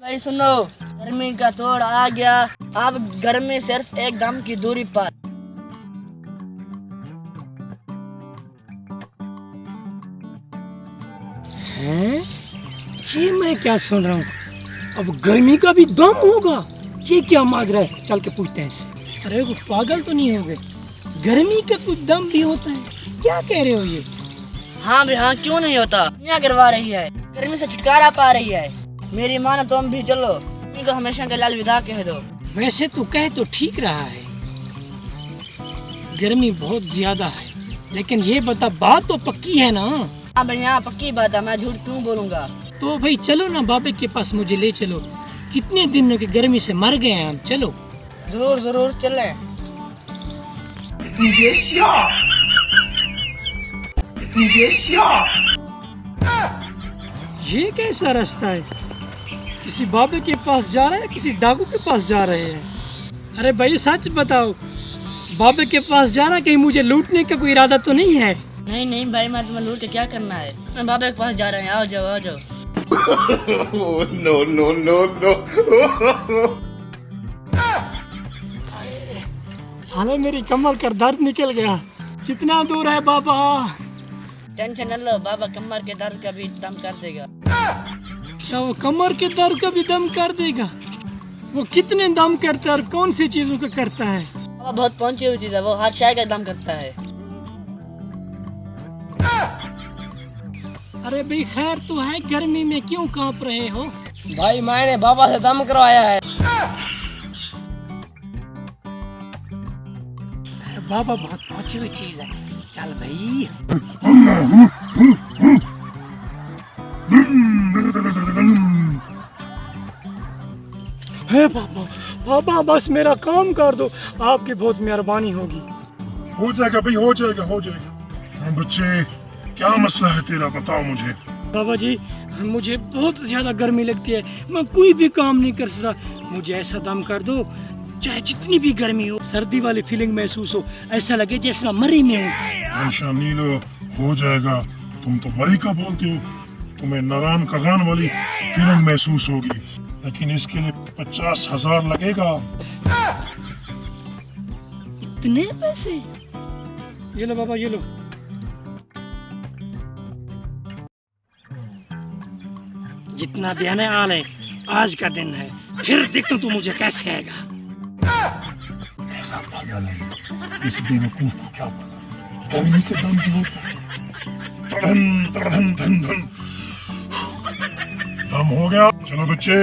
भाई सुनो, गर्मी का तोड़ आ गया। अब गर्मी सिर्फ एक दम की दूरी पर। हैं? ये मैं क्या सुन रहा हूँ? अब गर्मी का भी दम होगा? ये क्या माजरा है? चल के पूछते हैं इससे। अरे वो पागल तो नहीं हो गए? गर्मी का कुछ दम भी होता है? क्या कह रहे हो ये? हाँ भाई हाँ, क्यों नहीं होता। दुनिया करवा रही है, गर्मी से छुटकारा पा रही है। मेरी मानो तुम भी चलो, इनको हमेशा के लिए अलविदा कह दो। वैसे तो कहे तो ठीक रहा है, गर्मी बहुत ज्यादा है, लेकिन ये बता बात तो पक्की है ना? हाँ भाई हाँ, पक्की बात है, मैं झूठ क्यों बोलूंगा। तो भाई चलो ना, बाबे के पास मुझे ले चलो। कितने दिनों की गर्मी से मर गए हैं हम। चलो। जरूर जरूर चलें। ये कैसा रास्ता है? किसी बाबे के पास जा रहे हैं, किसी डाकू के पास जा रहे हैं? अरे भाई सच बताओ, बाबे के पास जाना कहीं मुझे लूटने का कोई इरादा तो नहीं है? नहीं नहीं भाई, मैं तुम्हें लूट के क्या करना है। मैं बाबा के पास जा रहे हैं, आओ जाओ आओ जाओ। No, no, no, no. साला मेरी कमर का दर्द निकल गया। कितना दूर है बाबा? टेंशन न लो, बाबा कमर के दर्द का भी दम कर देगा। क्या वो कमर के दर्द का भी दम कर देगा? वो कितने दम करता है और कौन सी चीजों का करता है? बाबा बहुत पहुंची हुई चीज है, वो हर शय का दम करता है। अरे भाई खैर तो है, गर्मी में क्यों कांप रहे हो? भाई मैंने बाबा से दम करवाया है। बाबा बहुत पहुंची हुई चीज है। चल भाई। हे बाबा, बाबा बस मेरा काम कर दो, आपकी बहुत मेहरबानी होगी। हो जाएगा भाई, हो जाएगा हो जाएगा। हाँ बच्चे, क्या मसला है तेरा, बताओ मुझे। बाबा जी मुझे बहुत ज्यादा गर्मी लगती है, मैं कोई भी काम नहीं कर सकता। मुझे ऐसा दम कर दो, चाहे जितनी भी गर्मी हो, सर्दी वाली फीलिंग महसूस हो, ऐसा लगे जैसे मैं मरी में हूँ। ऐसा नीलो, हो जाएगा। तुम तो मरी का बोलते हो, तुम्हें नारायण कगान वाली फीलिंग महसूस होगी, लेकिन इसके लिए 50,000 लगेगा। इतने पैसे? ये लो बाबा, ये लो। जितना भी है आ ले, आज का दिन है, फिर देखता तू मुझे कैसे आएगा। ऐसा पागल है, इस बेवकूफ को क्या पता गर्मी के दम जो होता है। तड़न तड़न धन धन। दम हो गया। चलो बच्चे,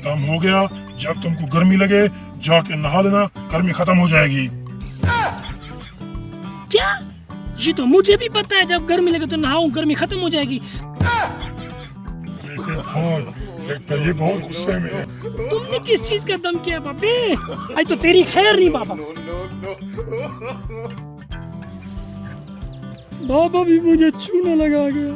दम हो गया। जब तुमको गर्मी लगे जाके नहा लेना, गर्मी खत्म हो जाएगी। क्या? ये तो मुझे भी पता है, जब गर्मी लगे तो नहाऊं, गर्मी खत्म हो जाएगी। लेकिन हाँ, लगता है ये बहुत गुस्से में है। तुमने किस चीज का दम किया बाबे? आज तो तेरी खैर नहीं बाबा। बाबा भी मुझे छूने लगा गया।